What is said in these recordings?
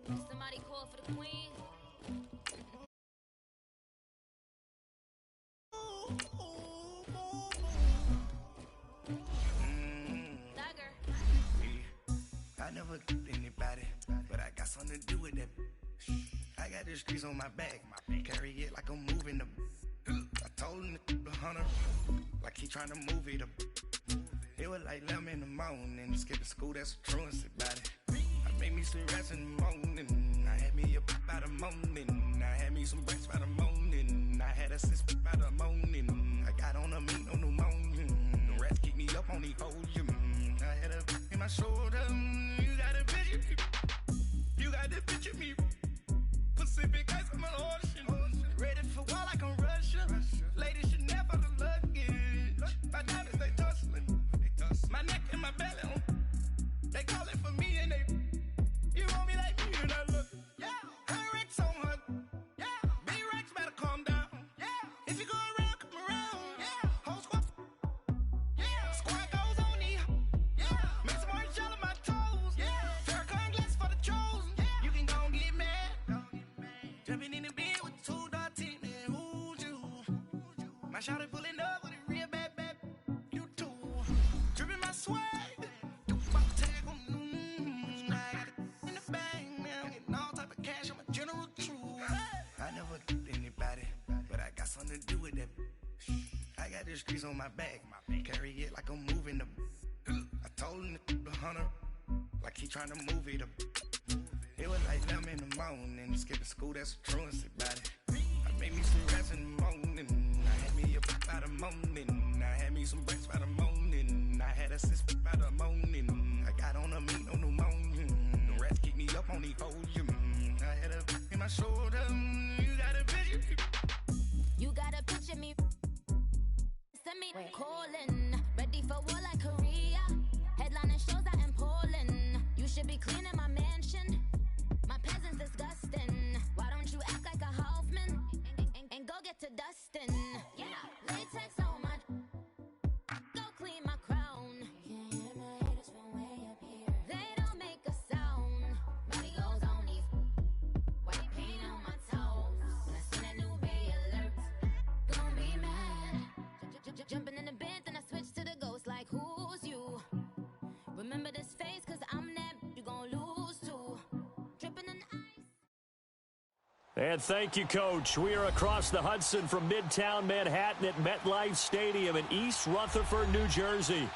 Somebody call for the queen. I never did anybody, but I got something to do with that. I got the streets on my back, carry it like I'm moving the. I told him the hunter, like he trying to move it up. It was like 11 in the morning, skip to school, that's a truancy about it. I made me some rats in the morning, I had me a pop by the morning, I had me some breaks by the morning, I had a sis by the morning, I got on a meat on the morning, the rats keep me up on the ocean, I had a in my shoulder, you got a picture me, you got the picture me, Pacific ice on my ocean, ready for war like I'm Russian, ladies should never the luggage, my diamonds they tussling, my neck and my belly on, they calling for me and they, you want me like me and I look, yeah, her Rex on her, yeah, big Rex better calm down, yeah, if you go around, come around, yeah, whole squad, yeah, squad goes on the, yeah, make some orange gel on my toes, yeah, Farrakhan glass for the chosen, yeah, you can go and get mad, jumping in the bed with 2 dark teeth, man, who's you, my shawty pulling up with a real bad, you too, dripping my swag, I never did anybody, but I got something to do with that. I got the streets on my back, carry it like I'm moving the. I told him the hunter, like he trying to move it up. It was like 11 in the morning, skip to school, that's a truancy about it. I made me some rats in the morning, I had me a pop by the morning, I had me some breaks by the morning, I had a sis by the morning, I got on a meat on the morning, the rats keep me up on the ocean, I had a in my shoulder, you got a picture me. You got a picture me. Send me calling, ready for war like Korea. Headlining shows out in Poland. You should be cleaning my mansion. My peasants disgusting. Why don't you act like a Hoffman and go get to dustin'? Yeah, latex on my. Go clean my crown. Can't hear my haters from way up here. They don't make a sound. Money goes on these. White paint on my toes. When I see that new bay alert, gon' be mad. Jumping in the bed, then I switch to the ghost like who's you? Remember this face, cause I'm that you gon' lose too. Dripping in ice. And thank you, Coach. We are across the Hudson from Midtown Manhattan at MetLife Stadium in East Rutherford, New Jersey.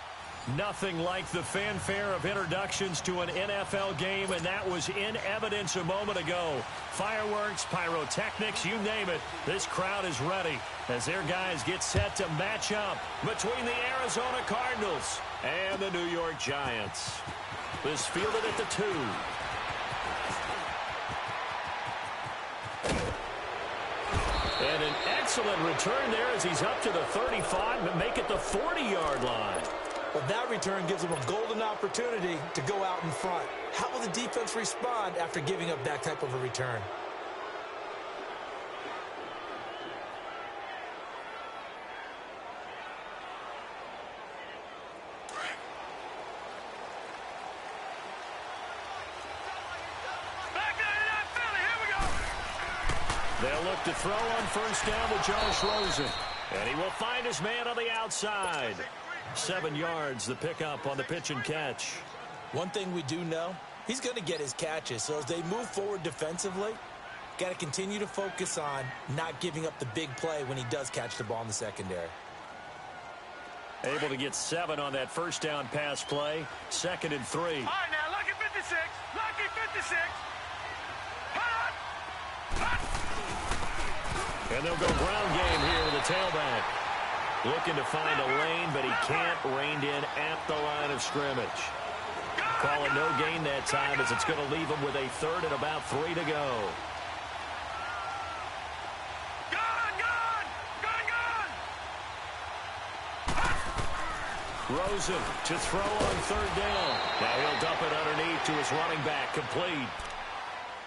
Nothing like the fanfare of introductions to an NFL game, and that was in evidence a moment ago. Fireworks, pyrotechnics, you name it. This crowd is ready as their guys get set to match up between the Arizona Cardinals and the New York Giants. This fielded at the 2. And an excellent return there as he's up to the 35 and make it the 40-yard line. But that return gives them a golden opportunity to go out in front. How will the defense respond after giving up that type of a return? They'll look to throw on first down to Josh Rosen. And he will find his man on the outside. 7 yards, the pickup on the pitch and catch. One thing we do know, he's going to get his catches. So as they move forward defensively, got to continue to focus on not giving up the big play when he does catch the ball in the secondary. Able to get 7 on that first down pass play. 2nd and 3. All right, now, lucky 56. Lucky 56. Hot! Hot! And they'll go ground game here with the tailback. Looking to find a lane, but he can't rein in at the line of scrimmage. Call it no gain that time as it's going to leave him with a 3rd and about 3 to go. Rosen to throw on 3rd down. Now he'll dump it underneath to his running back, complete.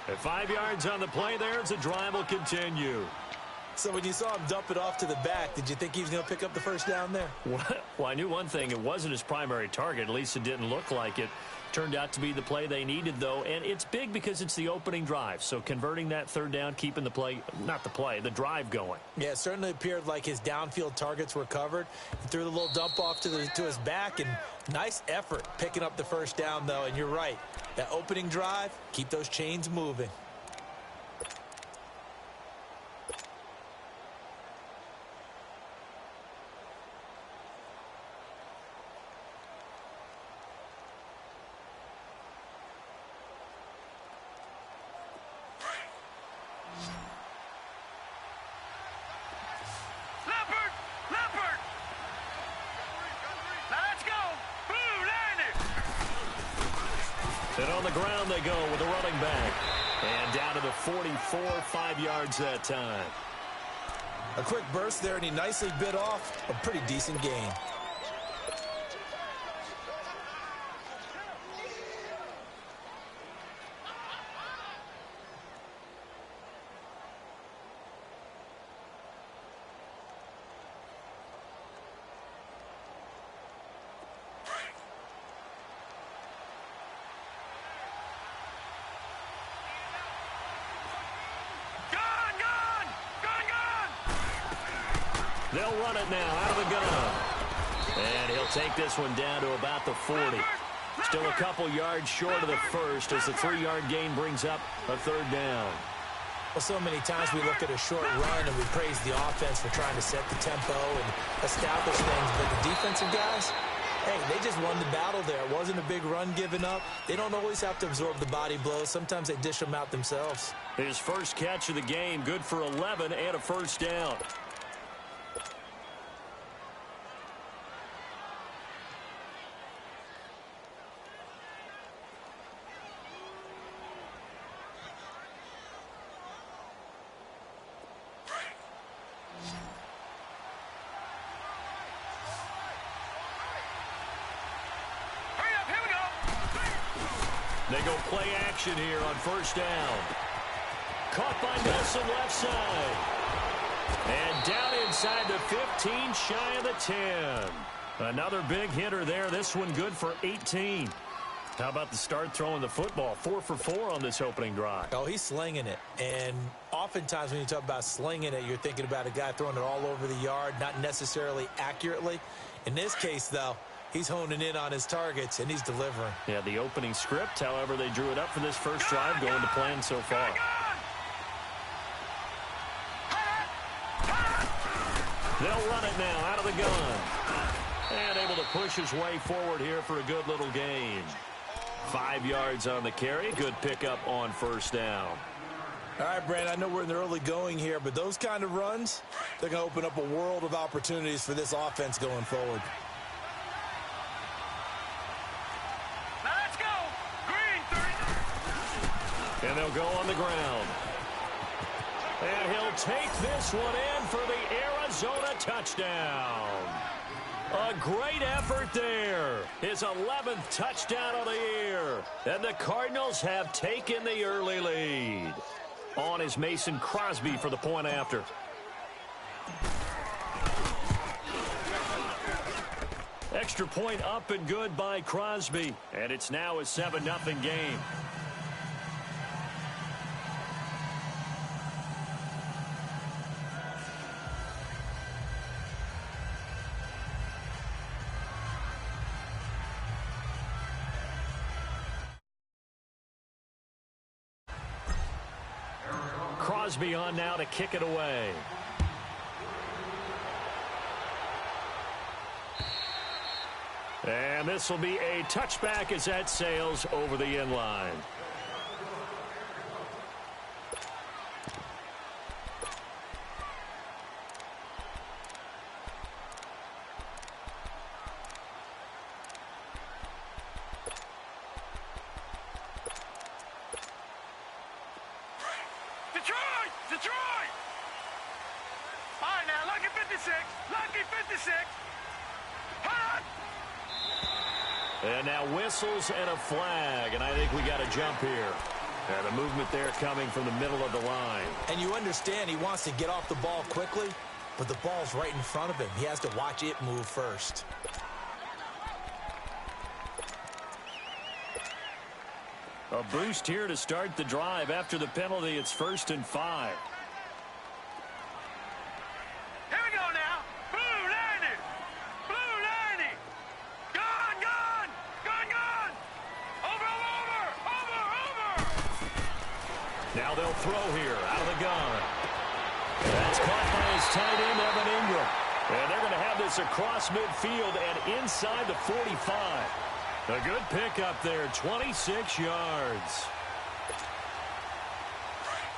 At 5 yards on the play there as the drive will continue. So when you saw him dump it off to the back, did you think he was going to pick up the first down there? Well, I knew one thing. It wasn't his primary target. At least it didn't look like it. Turned out to be the play they needed, though. And it's big because it's the opening drive. So converting that third down, keeping the play, not the play, the drive going. Yeah, it certainly appeared like his downfield targets were covered. He threw the little dump off to his back, and nice effort picking up the first down, though. And you're right. That opening drive, keep those chains moving. And on the ground they go with a running back. And down to the 44, 5 yards that time. A quick burst there, and he nicely bit off a pretty decent gain. They'll run it now out of the gun. And he'll take this one down to about the 40. Still a couple yards short of the first as the 3-yard gain brings up a third down. Well, so many times we look at a short run and we praise the offense for trying to set the tempo and establish things. But the defensive guys, hey, they just won the battle there. It wasn't a big run given up. They don't always have to absorb the body blows. Sometimes they dish them out themselves. His first catch of the game, good for 11 and a first down. They go play action here on first down. Caught by Nelson left side. And down inside the 15, shy of the 10. Another big hitter there. This one good for 18. How about the start throwing the football? 4 for 4 on this opening drive. Oh, he's slinging it. And oftentimes when you talk about slinging it, you're thinking about a guy throwing it all over the yard, not necessarily accurately. In this case, though, he's honing in on his targets, and he's delivering. Yeah, the opening script, however, they drew it up for this first drive, going to plan so far. They'll run it now out of the gun. And able to push his way forward here for a good little gain. 5 yards on the carry. Good pickup on first down. All right, Brandon, I know we're in the early going here, but those kind of runs, they're going to open up a world of opportunities for this offense going forward. Let's go. Green 30. And they'll go on the ground. And he'll take this one in for the Arizona touchdown. A great effort there. His 11th touchdown of the year. And the Cardinals have taken the early lead. On is Mason Crosby for the point after. Extra point up and good by Crosby. And it's now a 7-0 game. Crosby on now to kick it away. And this will be a touchback as that sails over the end line. Detroit! All right, now, lucky 56. Lucky 56. Hot! And now whistles and a flag, and I think we got a jump here. And the movement there coming from the middle of the line. And you understand he wants to get off the ball quickly, but the ball's right in front of him. He has to watch it move first. A boost here to start the drive. After the penalty, it's 1st and 5. Here we go now. Blue 90. Blue 90. Gone, gone. Gone, gone. Over, over, over, over. Now they'll throw here out of the gun. That's caught by his tight end, Evan Ingram. And they're going to have this across midfield and inside the 45. A good pickup there, 26 yards.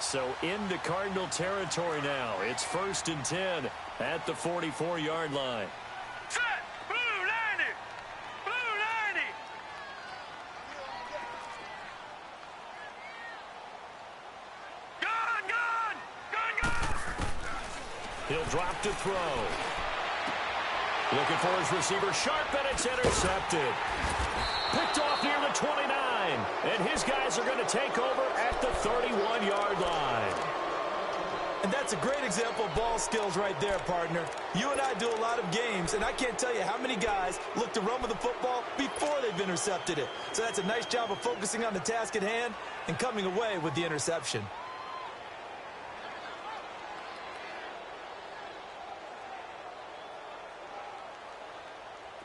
So into Cardinal territory now. It's 1st and 10 at the 44-yard line. Set. Blue 90. Blue 90. Gone, gone. Gone, gone. He'll drop to throw. Looking for his receiver, sharp, and it's intercepted. Picked off near the 29, and his guys are going to take over at the 31-yard line. And that's a great example of ball skills right there, partner. You and I do a lot of games, and I can't tell you how many guys look to run with the football before they've intercepted it. So that's a nice job of focusing on the task at hand and coming away with the interception.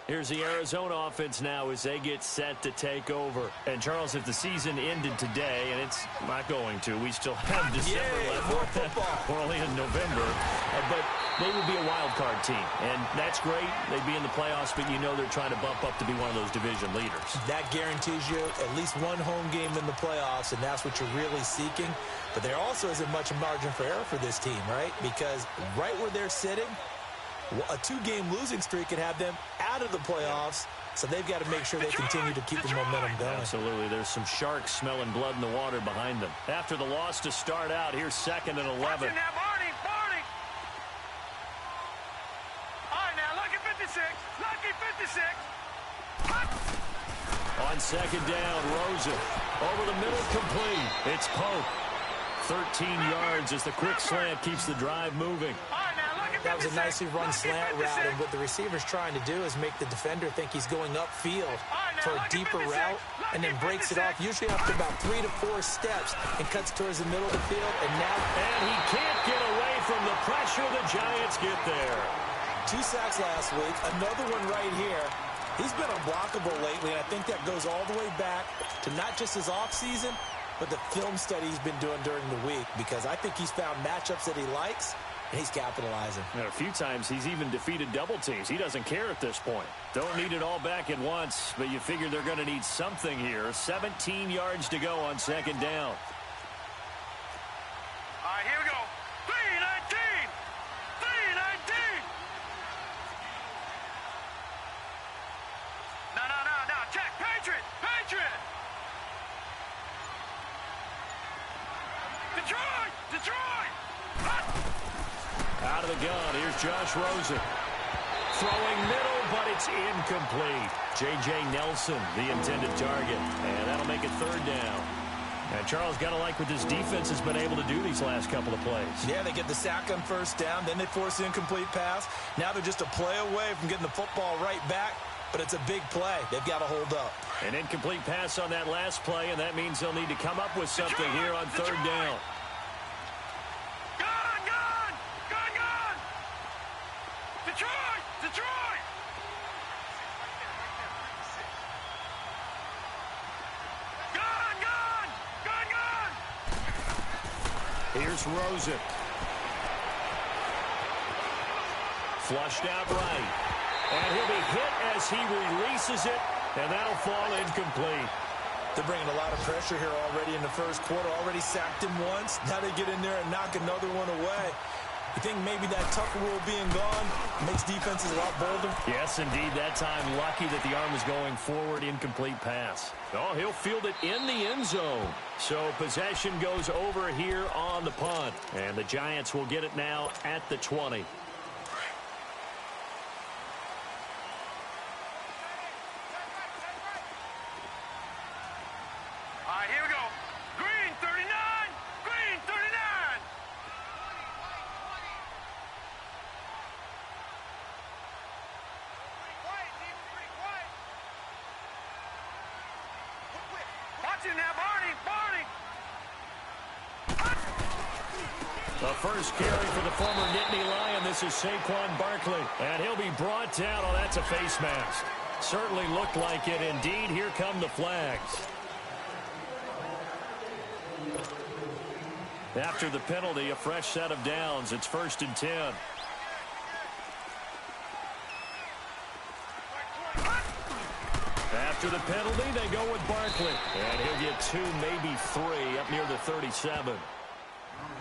Here's the Arizona offense now as they get set to take over. And, Charles, if the season ended today, and it's not going to, we still have December left. More football. We're only in November. But they would be a wild card team. And that's great. They'd be in the playoffs, but you know they're trying to bump up to be one of those division leaders. That guarantees you at least one home game in the playoffs, and that's what you're really seeking. But there also isn't much margin for error for this team, right? Because right where they're sitting, a 2-game losing streak could have them out of the playoffs, so they've got to make sure they continue to keep the momentum going. Absolutely. There's some sharks smelling blood in the water behind them. After the loss to start out, here's 2nd and 11. Watching now, Barney, Barney. All right, now, lucky 56. Lucky 56. On 2nd down, Rosen. Over the middle, complete. It's Pope. 13 yards as the quick slant keeps the drive moving. That was a nicely run slant route, and what the receiver's trying to do is make the defender think he's going upfield for a deeper route, and then breaks it off, usually after about 3 to 4 steps, and cuts towards the middle of the field, and he can't get away from the pressure. The Giants get there. 2 sacks last week, another one right here. He's been unblockable lately, and I think that goes all the way back to not just his offseason, but the film study he's been doing during the week, because I think he's found matchups that he likes, and he's capitalizing. And a few times he's even defeated double teams. He doesn't care at this point. Don't need it all back at once, but you figure they're going to need something here. 17 yards to go on 2nd down. All right, here we go. 3-19. 3-19. No. Check. Patriot. Patriot. Detroit. Out of the gun, here's Josh Rosen. Throwing middle, but it's incomplete. J.J. Nelson, the intended target. And that'll make it 3rd down. And Charles, got to like what this defense has been able to do these last couple of plays. Yeah, they get the sack on 1st down, then they force the incomplete pass. Now they're just a play away from getting the football right back, but it's a big play. They've got to hold up. An incomplete pass on that last play, and that means they'll need to come up with something here on 3rd down. Detroit! Gone! Here's Rosen. Flushed out right. And he'll be hit as he releases it, and that'll fall incomplete. They're bringing a lot of pressure here already in the 1st quarter. Already sacked him once. Now they get in there and knock another one away. You think maybe that Tucker rule being gone makes defenses a lot bolder? Yes, indeed. That time, lucky that the arm was going forward. Incomplete pass. Oh, he'll field it in the end zone. So possession goes over here on the punt. And the Giants will get it now at the 20. All right, here we go. Green The first carry for the former Nittany Lion. This is Saquon Barkley. And he'll be brought down. Oh, that's a face mask. Certainly looked like it. Indeed, here come the flags. After the penalty, a fresh set of downs. It's 1st and 10. After the penalty, they go with Barkley. And he'll get 2, maybe 3 up near the 37.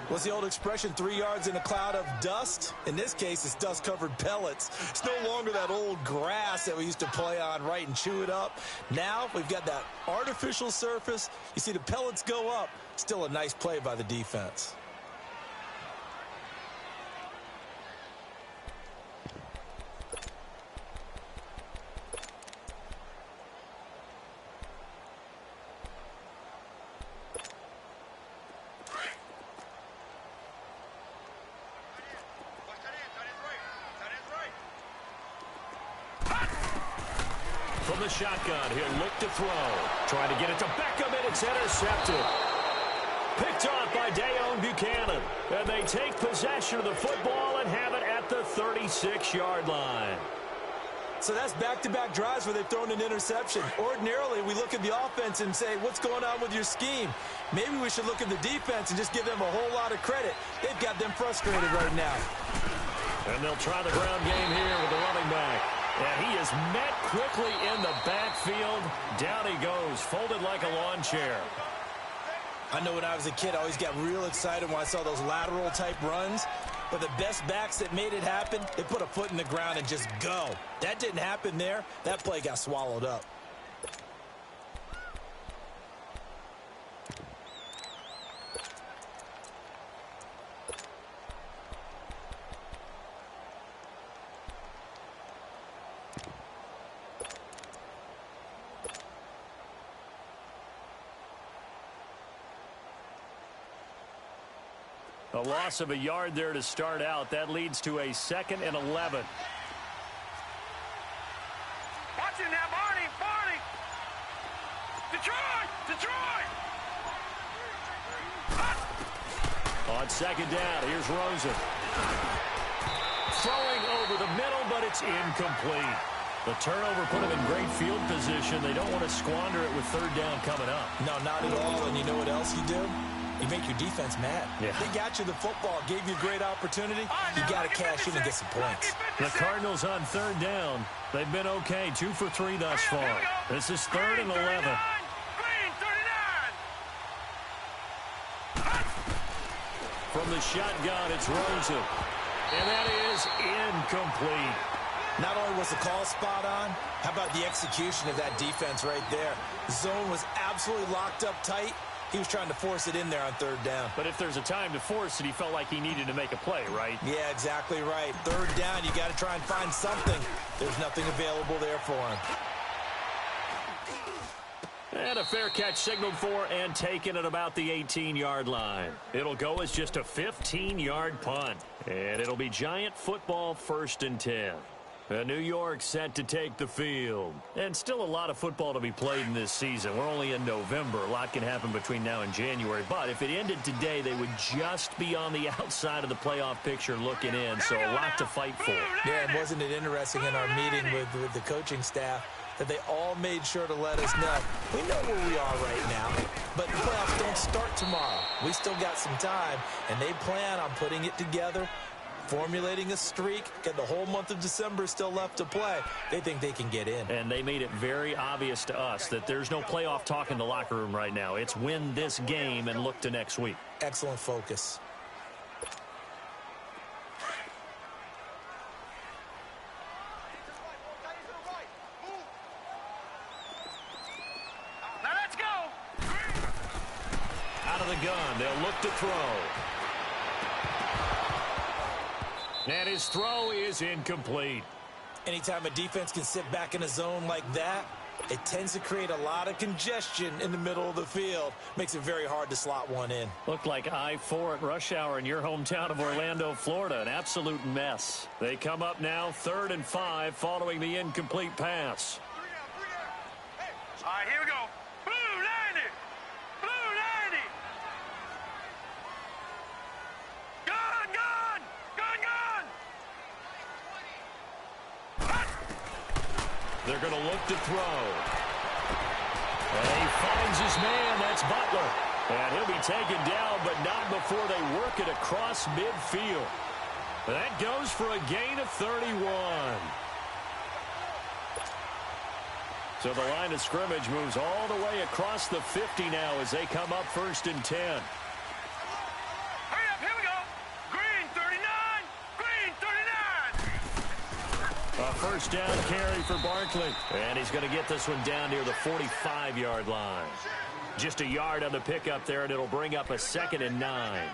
What's the old expression, 3 yards in a cloud of dust? In this case, it's dust-covered pellets. It's no longer that old grass that we used to play on, right, and chew it up. Now we've got that artificial surface. You see the pellets go up. Still a nice play by the defense. From the shotgun, he'll look to throw. Trying to get it to Beckham, and it's intercepted. Picked off by Dayon Buchanan. And they take possession of the football and have it at the 36-yard line. So that's back-to-back drives where they've thrown an interception. Ordinarily, we look at the offense and say, what's going on with your scheme? Maybe we should look at the defense and just give them a whole lot of credit. They've got them frustrated right now. And they'll try the ground game here with the running back. And he is met quickly in the backfield. Down he goes, folded like a lawn chair. I know when I was a kid, I always got real excited when I saw those lateral-type runs. But the best backs that made it happen, they put a foot in the ground and just go. That didn't happen there. That play got swallowed up. A loss of a yard there to start out. That leads to a 2nd and 11. Watch it now, Barney! Barney! Detroit! Detroit! On 2nd down, here's Rosen. Throwing over the middle, but it's incomplete. The turnover put him in great field position. They don't want to squander it with 3rd down coming up. No, not at all. And you know what else you do? You make your defense mad. Yeah. They got you the football, gave you a great opportunity. You got to cash in and get some points. The Cardinals on 3rd down. They've been okay, 2 for 3 thus far. This is 3rd and 11. Green 39! From the shotgun, it's Rosen. And that is incomplete. Not only was the call spot on, how about the execution of that defense right there? The zone was absolutely locked up tight. He was trying to force it in there on 3rd down. But if there's a time to force it, he felt like he needed to make a play, right? Yeah, exactly right. 3rd down, you got to try and find something. There's nothing available there for him. And a fair catch signaled for and taken at about the 18-yard line. It'll go as just a 15-yard punt. And it'll be Giant football 1st and 10. New York set to take the field. And still a lot of football to be played in this season. We're only in November. A lot can happen between now and January. But if it ended today, they would just be on the outside of the playoff picture looking in. So a lot to fight for. Yeah, and wasn't it interesting in our meeting with the coaching staff that they all made sure to let us know. We know where we are right now, but the playoffs don't start tomorrow. We still got some time, and they plan on putting it together, formulating a streak, get the whole month of December still left to play. They think they can get in. And they made it very obvious to us that there's no playoff talk in the locker room right now. It's win this game and look to next week. Excellent focus. Now let's go! Out of the gun, they'll look to throw. And his throw is incomplete. Anytime a defense can sit back in a zone like that, it tends to create a lot of congestion in the middle of the field. Makes it very hard to slot one in. Looked like I-4 at rush hour in your hometown of Orlando, Florida. An absolute mess. They come up now 3rd and 5 following the incomplete pass. All right, here we go. Blue 90! Blue 90! Go! They're going to look to throw. And he finds his man. That's Butler. And he'll be taken down, but not before they work it across midfield. That goes for a gain of 31. So the line of scrimmage moves all the way across the 50 now as they come up 1st and 10. Hurry up, here we go. Green 39, green 39. A first down carry for Barkley. And he's going to get this one down near the 45-yard line. Just a yard on the pickup there, and it'll bring up a 2nd and 9.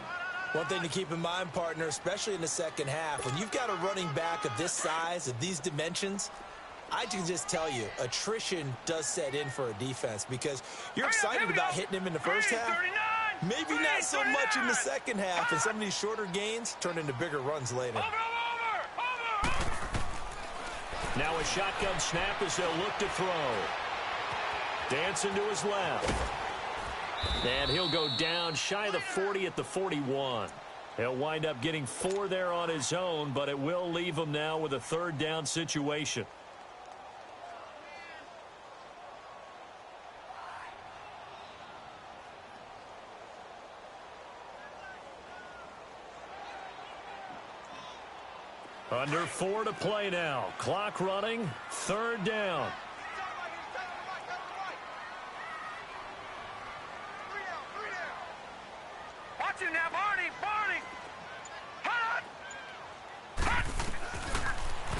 One thing to keep in mind, partner, especially in the second half, when you've got a running back of this size, of these dimensions, I can just tell you, attrition does set in for a defense because you're excited about hitting him in the first half. Maybe not so much in the second half, and some of these shorter gains turn into bigger runs later. Now a shotgun snap as they'll look to throw. Dancing to his left. And he'll go down shy of the 40 at the 41. He'll wind up getting 4 there on his own, but it will leave him now with a 3rd down situation. Under 4 to play now. Clock running. 3rd down. Watch him now, Barney. Hot.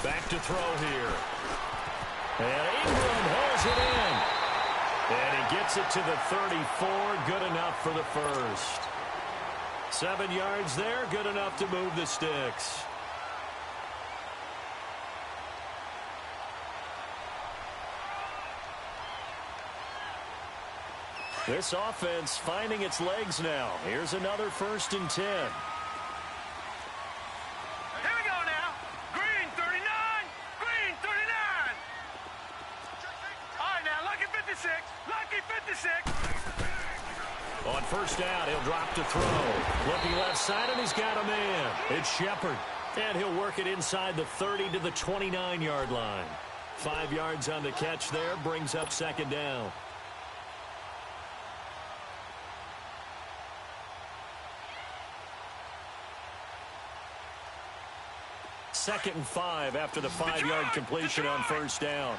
Back to throw here. And Ingram hauls it in. And he gets it to the 34. Good enough for the first. 7 yards there. Good enough to move the sticks. This offense finding its legs now. Here's another 1st and 10. Here we go now. Green 39, green 39. All right, now, lucky 56, lucky 56. On 1st down, he'll drop to throw. Looking left side, and he's got a man. It's Shepard. And he'll work it inside the 30 to the 29-yard line. 5 yards on the catch there, brings up 2nd down. Second and 5 after the 5-yard completion on 1st down.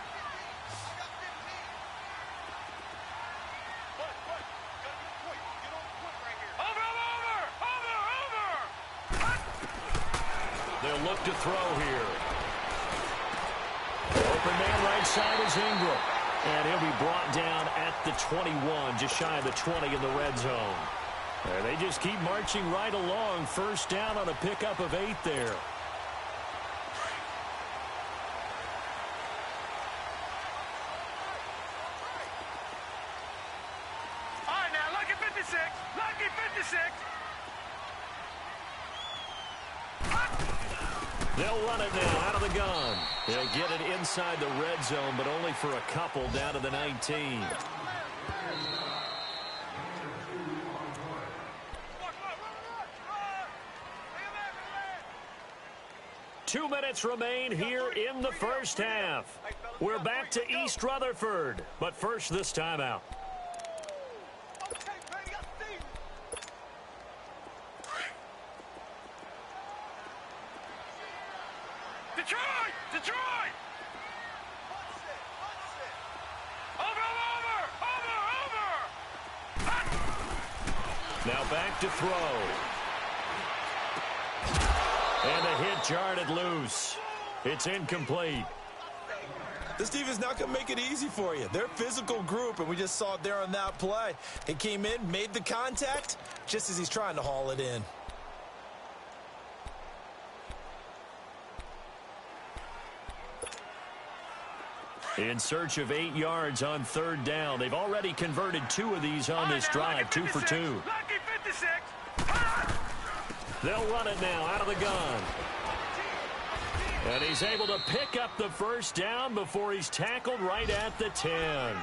They'll look to throw here. Open man right side is Ingram. And he'll be brought down at the 21, just shy of the 20 in the red zone. And they just keep marching right along. 1st down on a pickup of 8 there. Lucky 56. They'll run it now out of the gun. They'll get it inside the red zone, but only for a couple down to the 19. Two minutes remain here in the first half. We're back to East Rutherford, but first this timeout. Detroit! Over! Now back to throw. And the hit jarred loose. It's incomplete. This defense not going to make it easy for you. They're a physical group, and we just saw it there on that play. He came in, made the contact, just as he's trying to haul it in. In search of 8 yards on 3rd down. They've already converted 2 of these on this drive, 2 for 2. Lucky 56. They'll run it now out of the gun. And he's able to pick up the first down before he's tackled right at the 10.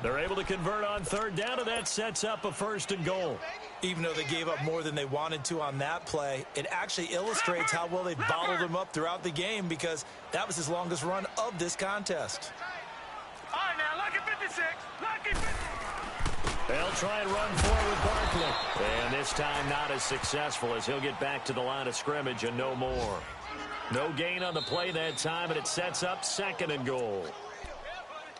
They're able to convert on 3rd down, and that sets up a 1st and goal. Even though they gave up more than they wanted to on that play, it actually illustrates how well they bottled him up throughout the game because that was his longest run of this contest. 56. Lucky 56. They'll try and run forward Barkley. And this time not as successful as he'll get back to the line of scrimmage and no more. No gain on the play that time, and it sets up 2nd and goal.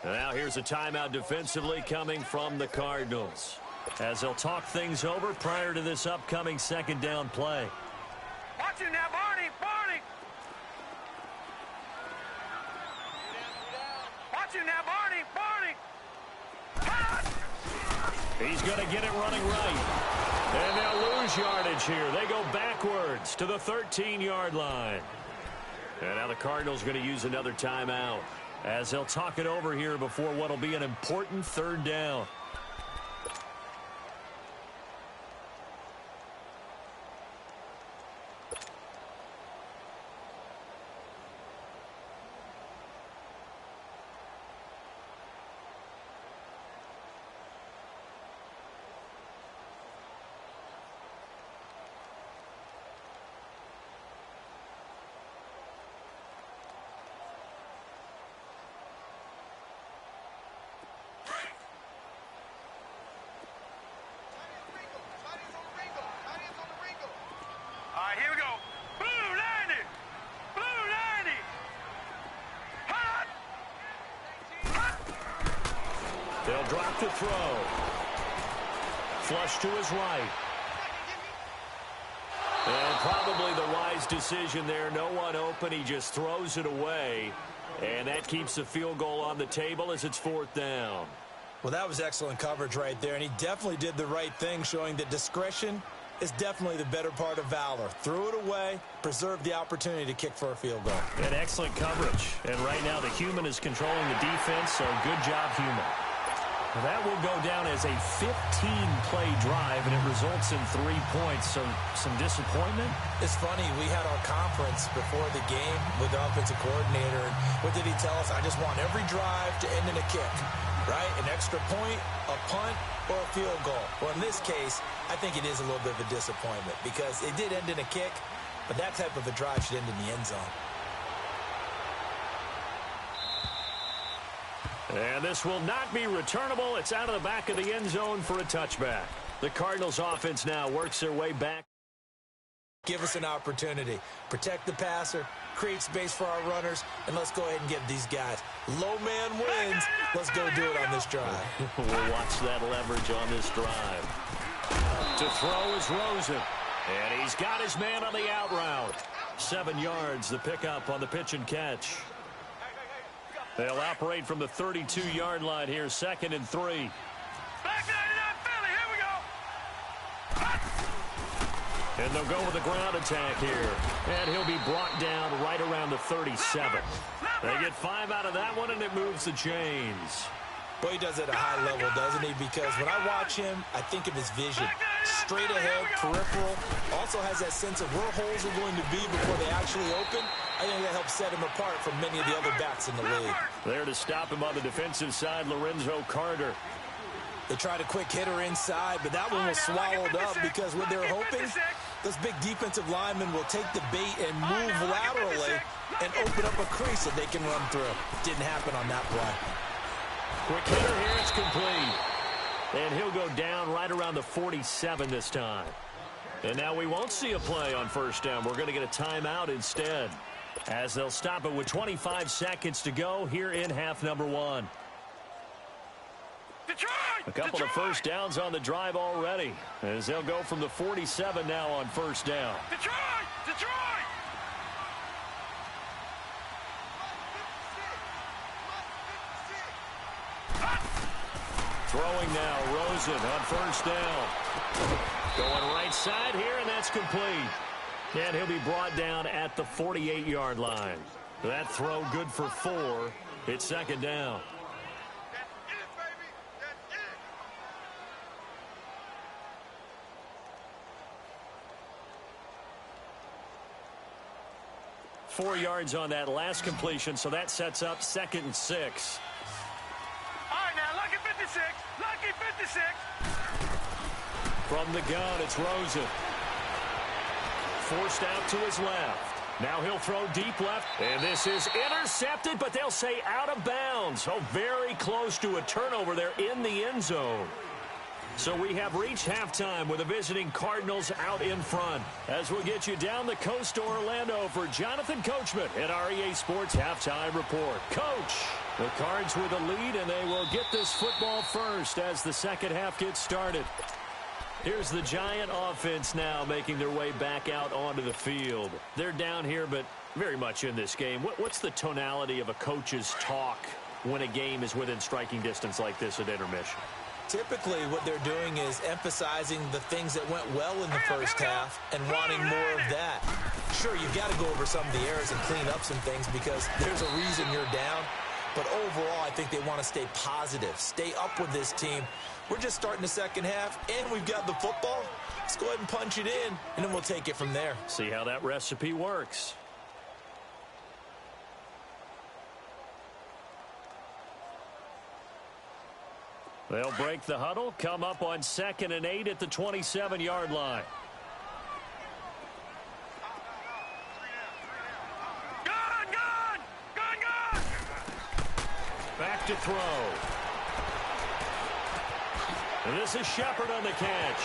And now here's a timeout defensively coming from the Cardinals, as they'll talk things over prior to this upcoming 2nd down play. Watch him now, Barney. Barney. Watch him now, Barney. Barney. He's going to get it running right. And they'll lose yardage here. They go backwards to the 13-yard line. And now the Cardinals going to use another timeout, as they'll talk it over here before what will be an important 3rd down. All right, here we go. Blue 90. Blue 90. Hot. Hot. They'll drop the throw. Flush to his right. And probably the wise decision there. No one open. He just throws it away. And that keeps the field goal on the table as it's 4th down. Well, that was excellent coverage right there, and he definitely did the right thing, showing that discretion is definitely the better part of valor. Threw it away, preserved the opportunity to kick for a field goal. And excellent coverage. And right now the human is controlling the defense, so good job, human. That will go down as a 15-play drive, and it results in 3 points. So some disappointment? It's funny, we had our conference before the game with the offensive coordinator. And what did he tell us? I just want every drive to end in a kick, right? An extra point, a punt, or a field goal. Well, in this case, I think it is a little bit of a disappointment because it did end in a kick, but that type of a drive should end in the end zone. And this will not be returnable. It's out of the back of the end zone for a touchback. The Cardinals offense now works their way back. Give us an opportunity. Protect the passer, create space for our runners, and let's go ahead and give these guys. Low man wins. Let's go do it on this drive. We'll watch that leverage on this drive. To throw is Rosen. And he's got his man on the out route. 7 yards, the pickup on the pitch and catch. They'll operate from the 32-yard line here, 2nd and 3. Back 99 Philly, here we go. And they'll go with a ground attack here. And he'll be brought down right around the 37. They get 5 out of that one, and it moves the chains. Well, he does it at a high level, doesn't he? Because when I watch him, I think of his vision. Straight ahead, peripheral. Also has that sense of where holes are going to be before they actually open. I think that helps set him apart from many of the other backs in the league. There to stop him on the defensive side, Lorenzo Carter. They tried a quick hitter inside, but that one was swallowed up because what they're hoping, this big defensive lineman will take the bait and move laterally and open up a crease that they can run through. Didn't happen on that play. Quick hitter here, it's complete. And he'll go down right around the 47 this time. And now we won't see a play on 1st down. We're going to get a timeout instead, as they'll stop it with 25 seconds to go here in half number 1. Detroit! A couple of 1st downs on the drive already, as they'll go from the 47 now on 1st down. Detroit! Detroit! Throwing now, Rosen on 1st down. Going right side here, and that's complete. And he'll be brought down at the 48-yard line. That throw good for 4. It's 2nd down. That's it, baby! That's it! 4 yards on that last completion, so that sets up 2nd and 6. All right, now, lucky 56. Lucky 56. From the gun, it's Rosen. Forced out to his left. Now he'll throw deep left, and this is intercepted, but they'll say out of bounds. Oh, very close to a turnover there in the end zone. So we have reached halftime with the visiting Cardinals out in front. As we'll get you down the coast to Orlando for Jonathan Coachman at our EA Sports Halftime Report. Coach, the Cards with a lead, and they will get this football first as the second half gets started. Here's the Giant offense now making their way back out onto the field. They're down here, but very much in this game. What's the tonality of a coach's talk when a game is within striking distance like this at intermission? Typically, what they're doing is emphasizing the things that went well in the first half and wanting more of that. Sure, you've got to go over some of the errors and clean up some things because there's a reason you're down. But overall, I think they want to stay positive, stay up with this team. We're just starting the second half, and we've got the football. Let's go ahead and punch it in, and then we'll take it from there. See how that recipe works. They'll break the huddle, come up on 2nd and 8 at the 27-yard line. Gun! Back to throw. And this is Shepard on the catch.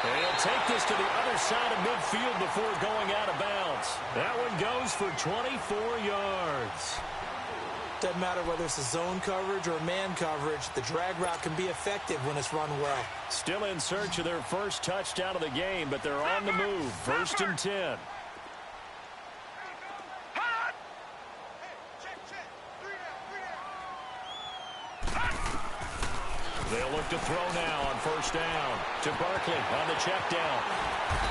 And he'll take this to the other side of midfield before going out of bounds. That one goes for 24 yards. Doesn't matter whether it's a zone coverage or man coverage, the drag route can be effective when it's run well. Still in search of their first touchdown of the game, but they're on the move. 1st and 10. They'll look to throw now on 1st down to Barkley on the check down.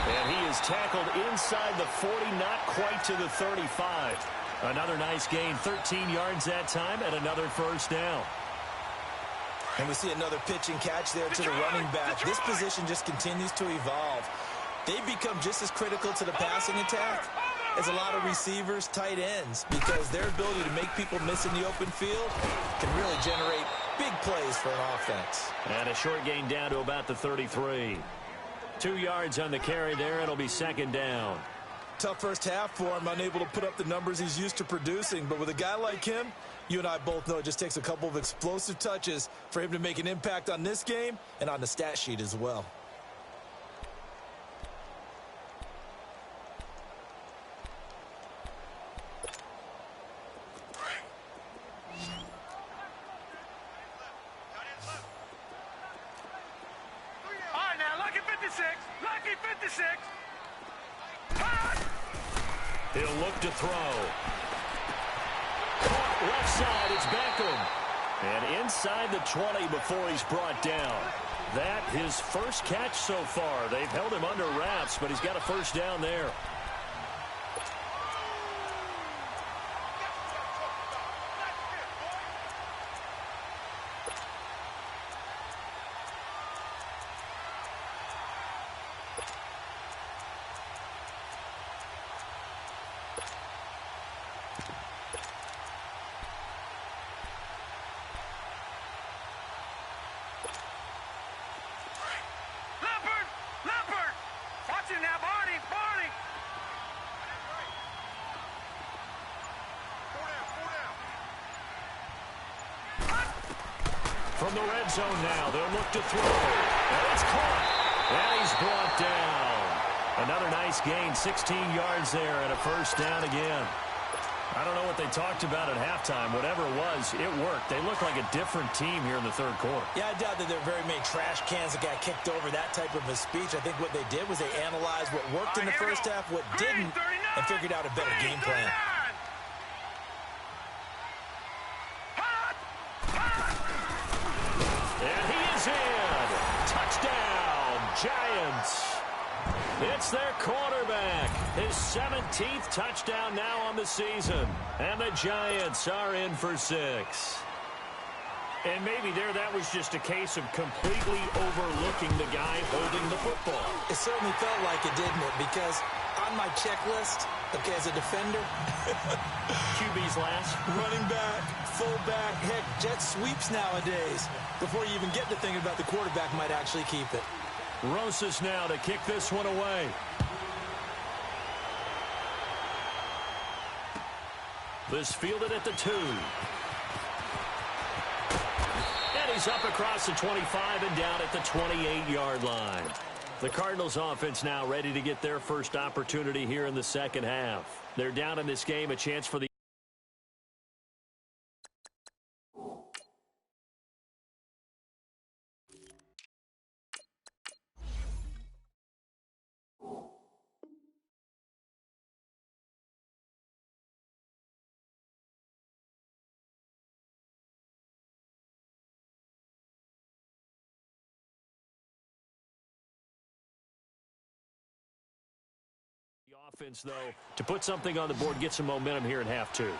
And he is tackled inside the 40, not quite to the 35. Another nice gain, 13 yards that time, and another 1st down. And we see another pitch and catch there to the running back. This position just continues to evolve. They become just as critical to the passing attack as a lot of receivers, tight ends, because their ability to make people miss in the open field can really generate big plays for an offense. And a short gain down to about the 33. 2 yards on the carry there. It'll be 2nd down. Tough first half for him, unable to put up the numbers he's used to producing. But with a guy like him, you and I both know it just takes a couple of explosive touches for him to make an impact on this game and on the stat sheet as well. All right, now, lucky 56. Lucky 56. He'll look to throw. Caught left side, it's Beckham. And inside the 20 before he's brought down. That his first catch so far. They've held him under wraps, but he's got a 1st down there. Leopard! Watch him now, Barney! From the red zone now, they'll look to throw. And it's caught. And he's brought down. Another nice gain, 16 yards there, and a 1st down again. I don't know what they talked about at halftime. Whatever it was, it worked. They look like a different team here in the 3rd quarter. Yeah, I doubt that there are very many trash cans that got kicked over that type of a speech. I think what they did was they analyzed what worked in the first half, what didn't, and figured out a better game plan. And he is in. Touchdown, Giants. It's their quarterback. His 17th touchdown now on the season. And the Giants are in for 6. And maybe that was just a case of completely overlooking the guy holding the football. It certainly felt like it, didn't it? Because on my checklist, okay, as a defender, QB's last. running back, fullback, heck, jet sweeps nowadays. Before you even get to thinking about the quarterback might actually keep it. Rosas now to kick this one away. This fielded at the 2. And he's up across the 25 and down at the 28-yard line. The Cardinals offense now ready to get their first opportunity here in the second half. They're down in this game, a chance for the offense, though, to put something on the board, get some momentum here in half 2.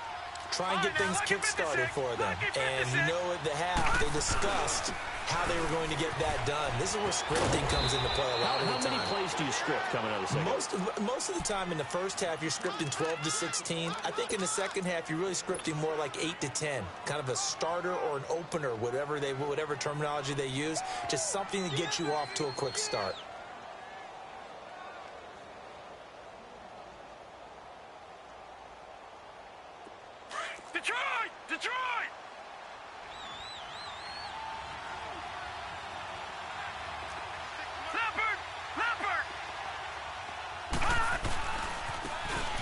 Try and get things kick-started for them. And you know at the half, they discussed how they were going to get that done. This is where scripting comes into play a lot of the time. How many plays do you script coming out of the second? Most of the time in the first half, you're scripting 12 to 16. I think in the second half, you're really scripting more like 8 to 10. Kind of a starter or an opener, whatever terminology they use. Just something to get you off to a quick start. Detroit!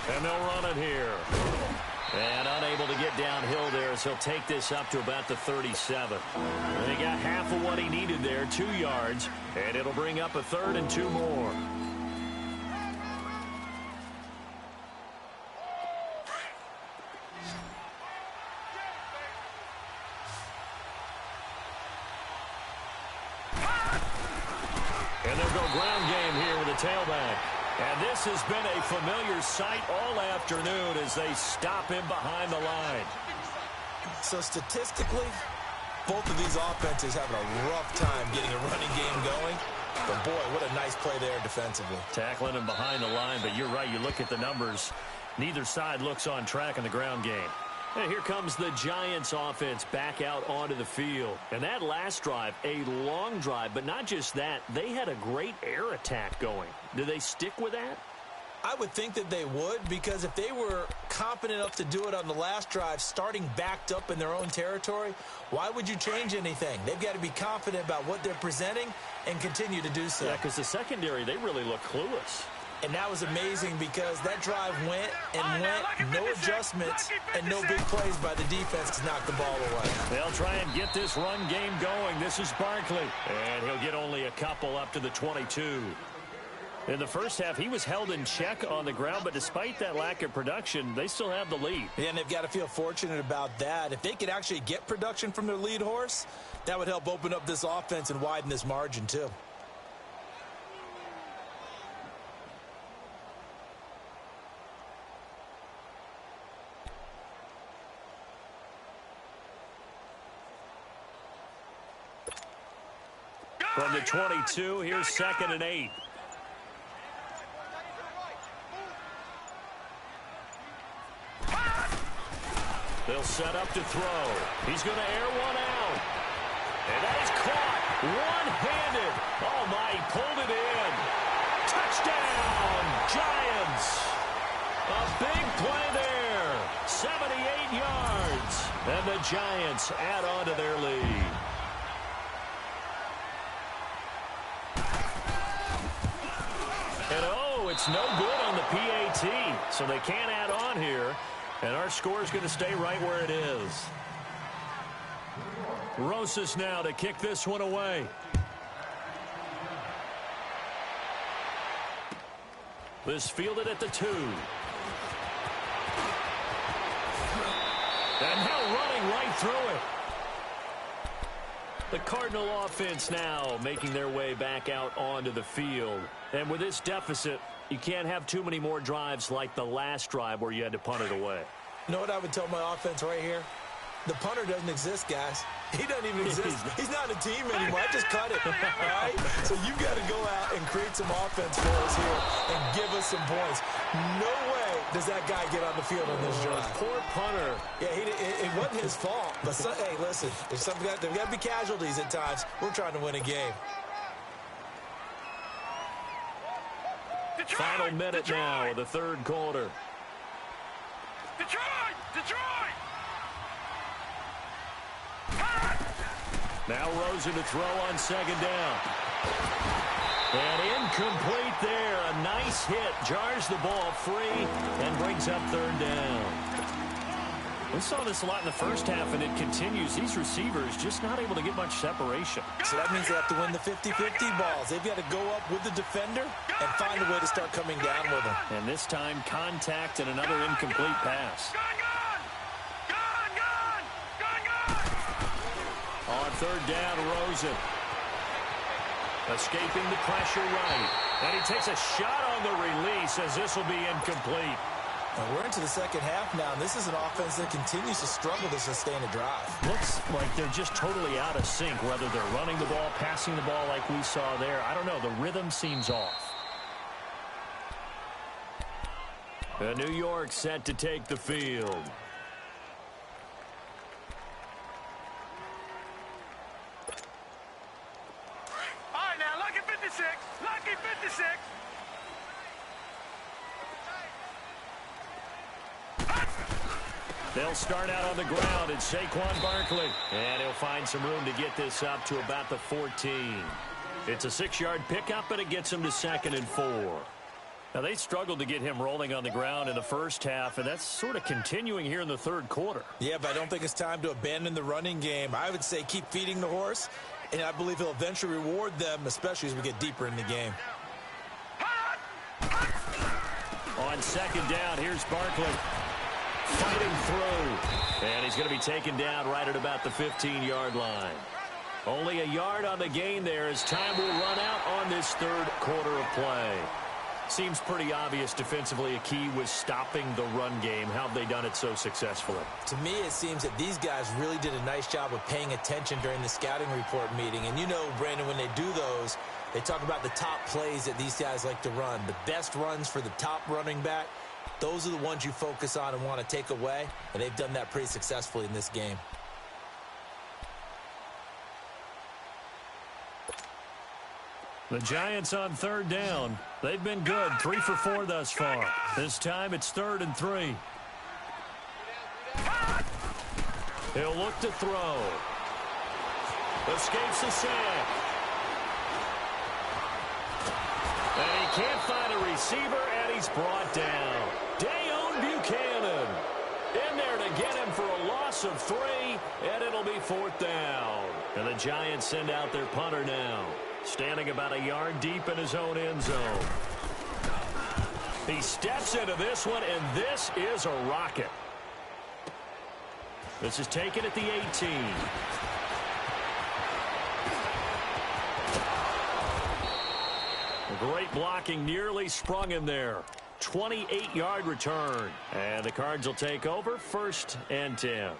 And they'll run it here. And unable to get downhill there as he'll take this up to about the 37. And he got half of what he needed there, 2 yards. And it'll bring up a 3rd and 2 more. And they'll go ground game here with a tailback. And this has been a familiar sight all afternoon as they stop him behind the line. So statistically, both of these offenses having a rough time getting a running game going. But, boy, what a nice play there defensively. Tackling him behind the line, but you're right. You look at the numbers. Neither side looks on track in the ground game. And here comes the Giants offense back out onto the field. And that last drive, a long drive, but not just that. They had a great air attack going. Do they stick with that? I would think that they would, because if they were confident enough to do it on the last drive, starting backed up in their own territory, why would you change anything? They've got to be confident about what they're presenting and continue to do so. Yeah, because the secondary, they really look clueless. And that was amazing because that drive went, no adjustments, and no big plays by the defense to knock the ball away. They'll try and get this run game going. This is Barkley. And he'll get only a couple up to the 22. In the first half, he was held in check on the ground, but despite that lack of production, they still have the lead. Yeah, and they've got to feel fortunate about that. If they could actually get production from their lead horse, that would help open up this offense and widen this margin too. From the 22, here's 2nd and 8. They'll set up to throw. He's going to air one out. And that is caught one-handed. Oh, my, he pulled it in. Touchdown, Giants. A big play there. 78 yards. And the Giants add on to their lead. And, oh, it's no good on the PAT. So they can't add on here. And our score is going to stay right where it is. Rosas now to kick this one away. This fielded at the 2. And now running right through it. The Cardinal offense now making their way back out onto the field. And with this deficit, you can't have too many more drives like the last drive where you had to punt it away. You know what I would tell my offense right here? The punter doesn't exist, guys. He doesn't even exist. He's not a team anymore. I just cut it, all right? So you've got to go out and create some offense for us here and give us some points. No way does that guy get on the field on this drive. Poor punter. Yeah, it wasn't his fault. But, hey, listen, there's got to be casualties at times. We're trying to win a game. Final minute now of the third quarter. Detroit! Detroit! Now Rosen to throw on second down. And incomplete there. A nice hit. Jars the ball free and brings up third down. We saw this a lot in the first half, and it continues. These receivers just not able to get much separation. So that means they have to win the 50-50 balls. They've got to go up with the defender and find a way to start coming down with them. And this time, contact and another incomplete pass. On third down, Rosen. Escaping the pressure right. And he takes a shot on the release as this will be incomplete. And we're into the second half now, and this is an offense that continues to struggle to sustain a drive. Looks like they're just totally out of sync, whether they're running the ball, passing the ball like we saw there. I don't know. The rhythm seems off. New York set to take the field. All right, now, lucky 56. Lucky 56. They'll start out on the ground. It's Saquon Barkley. And he'll find some room to get this up to about the 14. It's a 6-yard pickup, but it gets him to 2nd and 4. Now, they struggled to get him rolling on the ground in the first half, and that's sort of continuing here in the third quarter. Yeah, but I don't think it's time to abandon the running game. I would say keep feeding the horse, and I believe he'll eventually reward them, especially as we get deeper in the game. On second down, here's Barkley. Fighting through. And he's going to be taken down right at about the 15-yard line. Only a yard on the gain there as time will run out on this third quarter of play. Seems pretty obvious defensively a key was stopping the run game. How have they done it so successfully? To me, it seems that these guys really did a nice job of paying attention during the scouting report meeting. And you know, Brandon, when they do those, they talk about the top plays that these guys like to run. The best runs for the top running back. Those are the ones you focus on and want to take away, and they've done that pretty successfully in this game. The Giants on third down. They've been good, 3 for 4 thus far. This time it's 3rd and 3. He'll look to throw. Escapes the sack. And he can't find a receiver, and he's brought down. Dayon Buchanan in there to get him for a loss of 3, and it'll be 4th down. And the Giants send out their punter now, standing about a yard deep in his own end zone. He steps into this one, and this is a rocket. This is taken at the 18. Great blocking, nearly sprung him there. 28-yard return. And the Cards will take over, 1st and 10.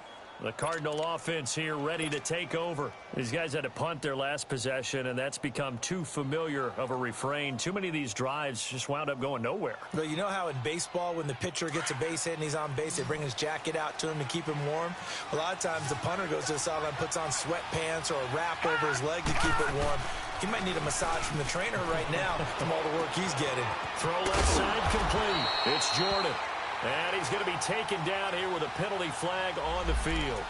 The Cardinal offense here ready to take over. These guys had to punt their last possession, and that's become too familiar of a refrain. Too many of these drives just wound up going nowhere. But you know how in baseball, when the pitcher gets a base hit and he's on base, they bring his jacket out to him to keep him warm? A lot of times the punter goes to the sideline, puts on sweatpants or a wrap over his leg to keep it warm. He might need a massage from the trainer right now from all the work he's getting. Throw left side complete. It's Jordan. And he's going to be taken down here with a penalty flag on the field.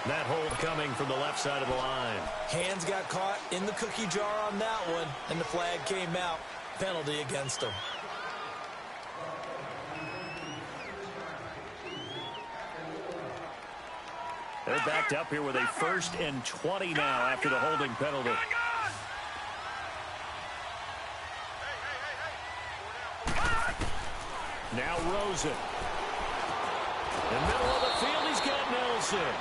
That hold coming from the left side of the line. Hands got caught in the cookie jar on that one, and the flag came out. Penalty against him. They're backed up here with a 1st and 20 now after the holding penalty. Now Rosen. In the middle of the field, he's got Nelson.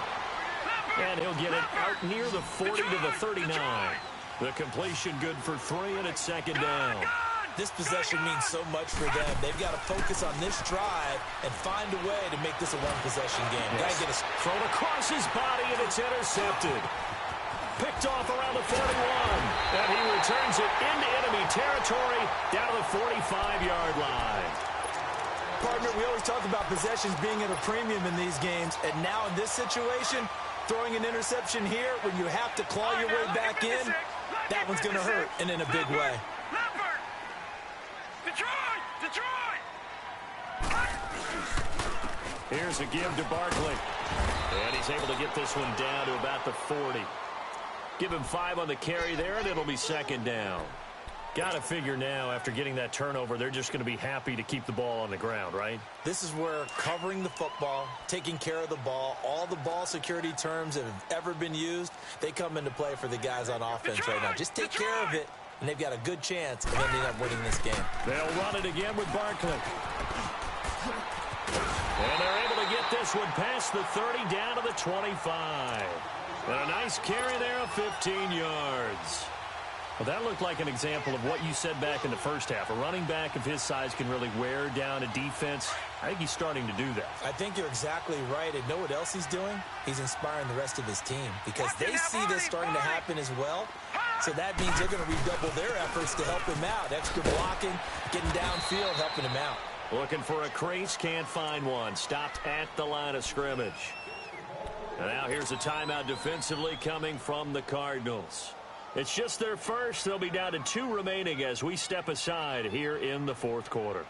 And he'll get it out near the 40 to the 39. The completion good for 3, and it's 2nd down. This possession means so much for them. They've got to focus on this drive and find a way to make this a one-possession game. Yes. Got to get a thrown across his body, and it's intercepted. Picked off around the 41. And he returns it into enemy territory down to the 45-yard line. Partner, we always talk about possessions being at a premium in these games, and now in this situation, throwing an interception here when you have to claw your way back in, that one's going to hurt, and in a big way. Here's a give to Barkley. And he's able to get this one down to about the 40. Give him 5 on the carry there, and it'll be second down. Got to figure now, after getting that turnover, they're just going to be happy to keep the ball on the ground, right? This is where covering the football, taking care of the ball, all the ball security terms that have ever been used, they come into play for the guys on offense right now. Just take care of it, and they've got a good chance of ending up winning this game. They'll run it again with Barkley. And they're able to get this one past the 30 down to the 25. And a nice carry there of 15 yards. Well, that looked like an example of what you said back in the first half. A running back of his size can really wear down a defense. I think he's starting to do that. I think you're exactly right. And know what else he's doing? He's inspiring the rest of his team because they see this starting to happen as well. So that means they're going to redouble their efforts to help him out. Extra blocking, getting downfield, helping him out. Looking for a crease, can't find one. Stopped at the line of scrimmage. And now here's a timeout defensively coming from the Cardinals. It's just their first. They'll be down to 2 remaining as we step aside here in the fourth quarter.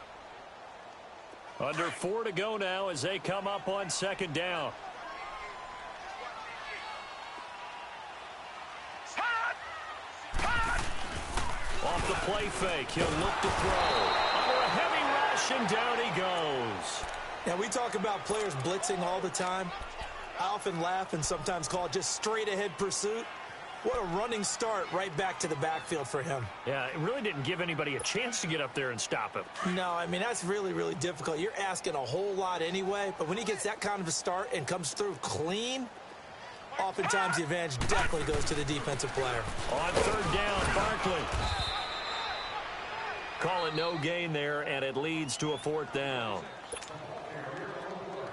Under 4 to go now as they come up on second down. Off the play fake, he'll look to throw. Under a heavy rush, and down he goes. Now, we talk about players blitzing all the time. I often laugh and sometimes call it just straight-ahead pursuit. What a running start right back to the backfield for him. Yeah, it really didn't give anybody a chance to get up there and stop him. No, I mean, that's really, really difficult. You're asking a whole lot anyway, but when he gets that kind of a start and comes through clean, oftentimes the advantage definitely goes to the defensive player. On third down, Barkley. Call it no gain there, and it leads to a 4th down.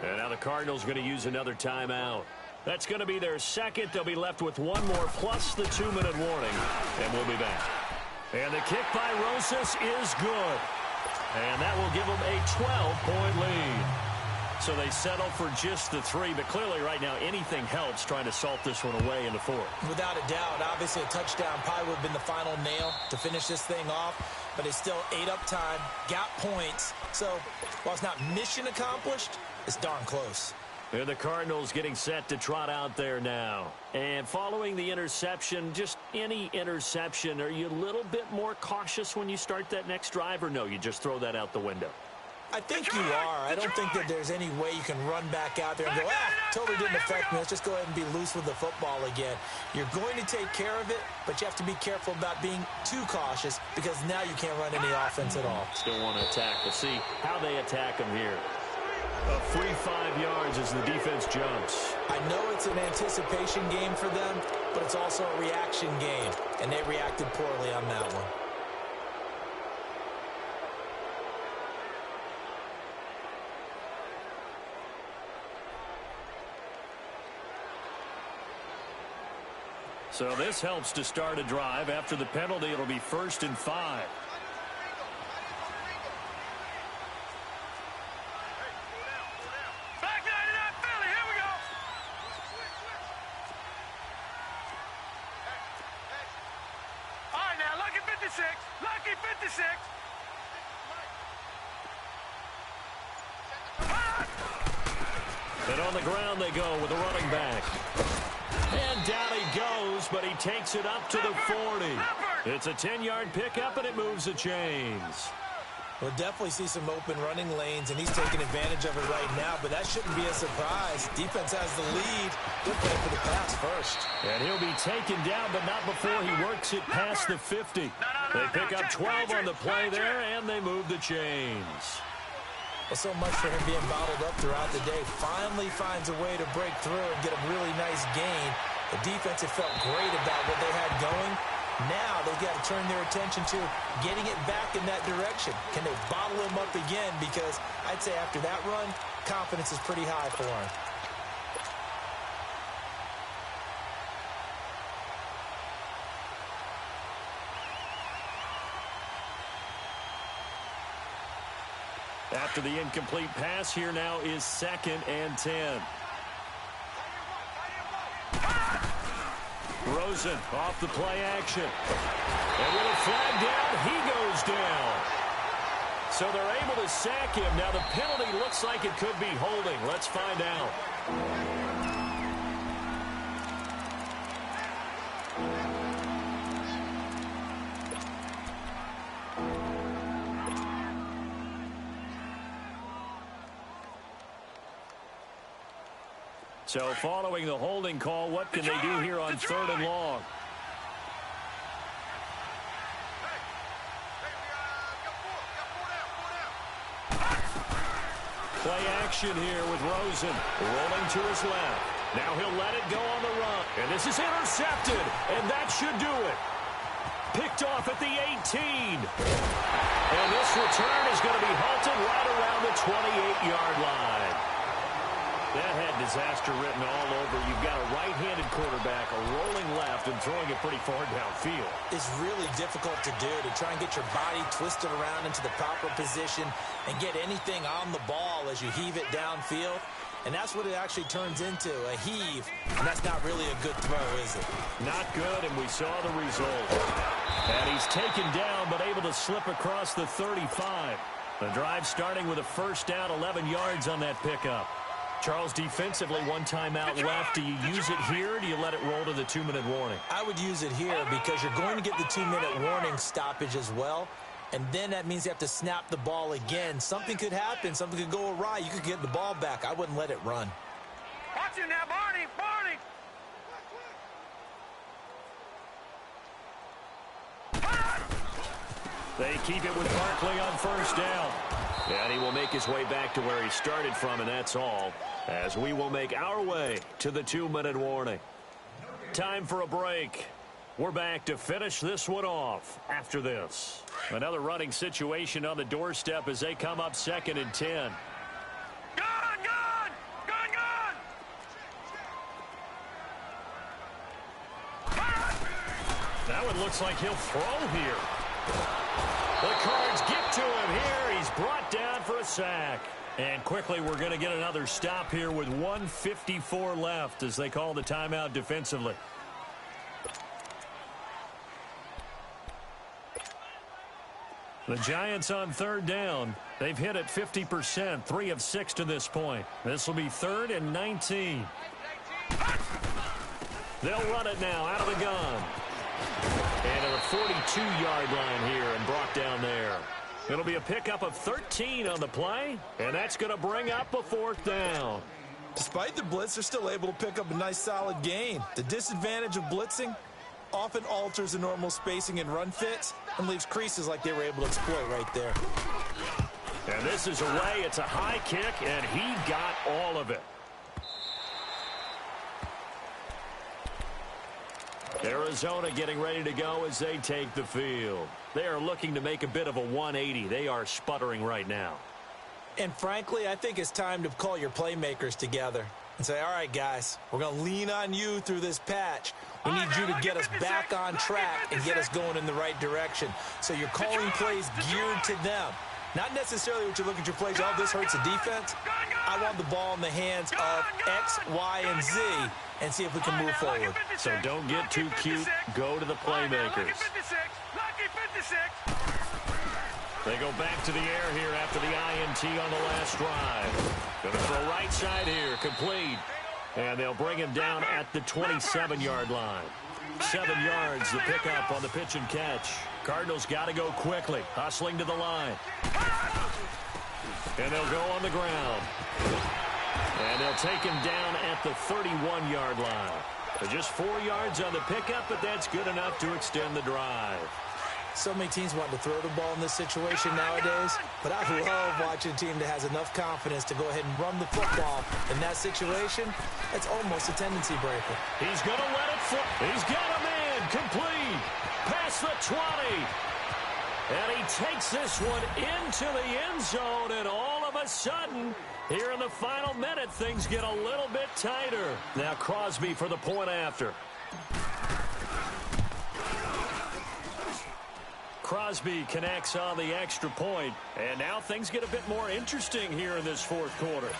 And now the Cardinals going to use another timeout. That's going to be their second. They'll be left with 1 more plus the 2-minute warning. And we'll be back. And the kick by Rosas is good. And that will give them a 12-point lead. So they settle for just the 3. But clearly right now anything helps trying to salt this one away in the 4th. Without a doubt. Obviously a touchdown probably would have been the final nail to finish this thing off. But it's still ate up time. Got points. So while it's not mission accomplished, it's darn close. And the Cardinals getting set to trot out there now. And following the interception, just any interception, are you a little bit more cautious when you start that next drive, or no, you just throw that out the window? I think you are. I don't think that there's any way you can run back out there and go, totally didn't affect me. Let's just go ahead and be loose with the football again. You're going to take care of it, but you have to be careful about being too cautious because now you can't run any offense at all. Still want to attack. We'll see how they attack them here. A free 5 yards as the defense jumps. I know it's an anticipation game for them, but it's also a reaction game, and they reacted poorly on that one. So this helps to start a drive. After the penalty, it'll be 1st and 5. Lucky 56. And on the ground they go with a running back. And down he goes, but he takes it up to the 40. It's a 10-yard pickup, and it moves the chains. We'll definitely see some open running lanes, and he's taking advantage of it right now, but that shouldn't be a surprise. Defense has the lead. Good play for the pass first. And he'll be taken down, but not before he works it past the 50. They pick up 12 on the play there, and they move the chains. Well, so much for him being bottled up throughout the day. Finally finds a way to break through and get a really nice gain. The defense had felt great about what they had going. Now they've got to turn their attention to getting it back in that direction. Can they bottle him up again? Because I'd say after that run, confidence is pretty high for him. After the incomplete pass, here now is 2nd and 10. Rosen off the play action. And with a flag down, he goes down. So they're able to sack him. Now the penalty looks like it could be holding. Let's find out. So following the holding call, what can they do here on 3rd and long? Play action here with Rosen rolling to his left. Now he'll let it go on the run. And this is intercepted, and that should do it. Picked off at the 18. And this return is going to be halted right around the 28-yard line. That had disaster written all over. You've got a right-handed quarterback, a rolling left, and throwing it pretty far downfield. It's really difficult to do, to try and get your body twisted around into the proper position and get anything on the ball as you heave it downfield. And that's what it actually turns into, a heave. And that's not really a good throw, is it? Not good, and we saw the result. And he's taken down, but able to slip across the 35. The drive starting with a first down, 11 yards on that pickup. Charles, defensively, one timeout left. Do you use it here, or do you let it roll to the 2-minute warning? I would use it here because you're going to get the 2-minute warning stoppage as well. And then that means you have to snap the ball again. Something could happen. Something could go awry. You could get the ball back. I wouldn't let it run. Watch it now, Barney! They keep it with Barkley on first down. And he will make his way back to where he started from, and that's all, as we will make our way to the 2-minute warning. Time for a break. We're back to finish this one off after this. Another running situation on the doorstep as they come up 2nd and 10. That one looks like he'll throw here. The Cards get to him here. He's brought down for a sack. And quickly, we're going to get another stop here with 1:54 left as they call the timeout defensively. The Giants on 3rd down. They've hit it 50%, 3 of 6 to this point. This will be 3rd and 19. They'll run it now out of the gun. And at the 42-yard line here and brought down there. It'll be a pickup of 13 on the play, and that's going to bring up a 4th down. Despite the blitz, they're still able to pick up a nice solid gain. The disadvantage of blitzing often alters the normal spacing and run fits and leaves creases like they were able to exploit right there. And this is away. It's a high kick, and he got all of it. Arizona getting ready to go as they take the field. They are looking to make a bit of a 180. They are sputtering right now. And frankly, I think it's time to call your playmakers together and say, all right, guys, we're going to lean on you through this patch. We need you to get us back on track and get us going in the right direction. So you're calling plays geared to them. Not necessarily what you look at your plays, oh, this hurts the defense. I want the ball in the hands of X, Y, and Z and see if we can move forward. So don't get too cute. Go to the playmakers. They go back to the air here after the INT on the last drive. Going to throw right side here, complete. And they'll bring him down at the 27-yard line. 7 yards, the pickup on the pitch and catch. Cardinals got to go quickly, hustling to the line. And they'll go on the ground. And they'll take him down at the 31-yard line. Just 4 yards on the pickup, but that's good enough to extend the drive. So many teams want to throw the ball in this situation nowadays, but I love watching a team that has enough confidence to go ahead and run the football. In that situation, it's almost a tendency breaker. He's going to let it fly. He's got a man complete. Past the 20. And he takes this one into the end zone, and all of a sudden, here in the final minute, things get a little bit tighter. Now Crosby for the point after. Crosby connects on the extra point, and now things get a bit more interesting here in this 4th quarter.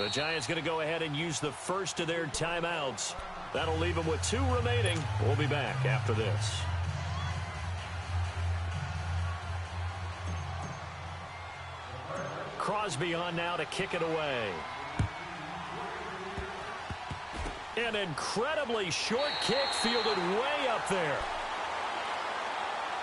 The Giants going to go ahead and use the first of their timeouts. That'll leave them with 2 remaining. We'll be back after this. Crosby on now to kick it away. An incredibly short kick fielded way up there.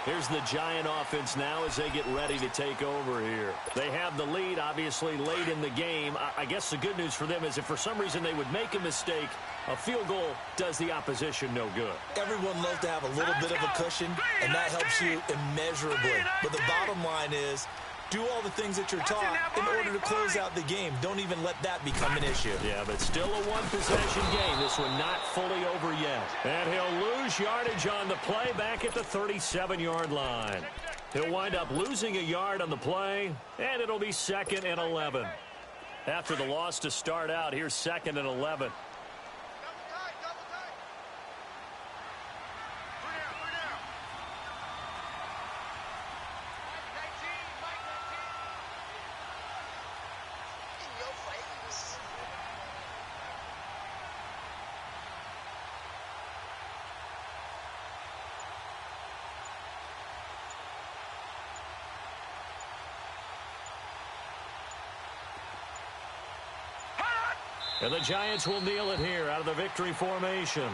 Here's the Giant offense now as they get ready to take over here. They have the lead, obviously, late in the game. I guess the good news for them is if for some reason they would make a mistake, a field goal does the opposition no good. Everyone loves to have a little bit of a cushion, and that helps you immeasurably. But the bottom line is, do all the things that you're taught in order to close out the game. Don't even let that become an issue. Yeah, but still a one-possession game. This one not fully over yet. And he'll lose yardage on the play back at the 37-yard line. He'll wind up losing a yard on the play, and it'll be 2nd and 11. After the loss to start out, here's 2nd and 11. And the Giants will kneel it here out of the victory formation.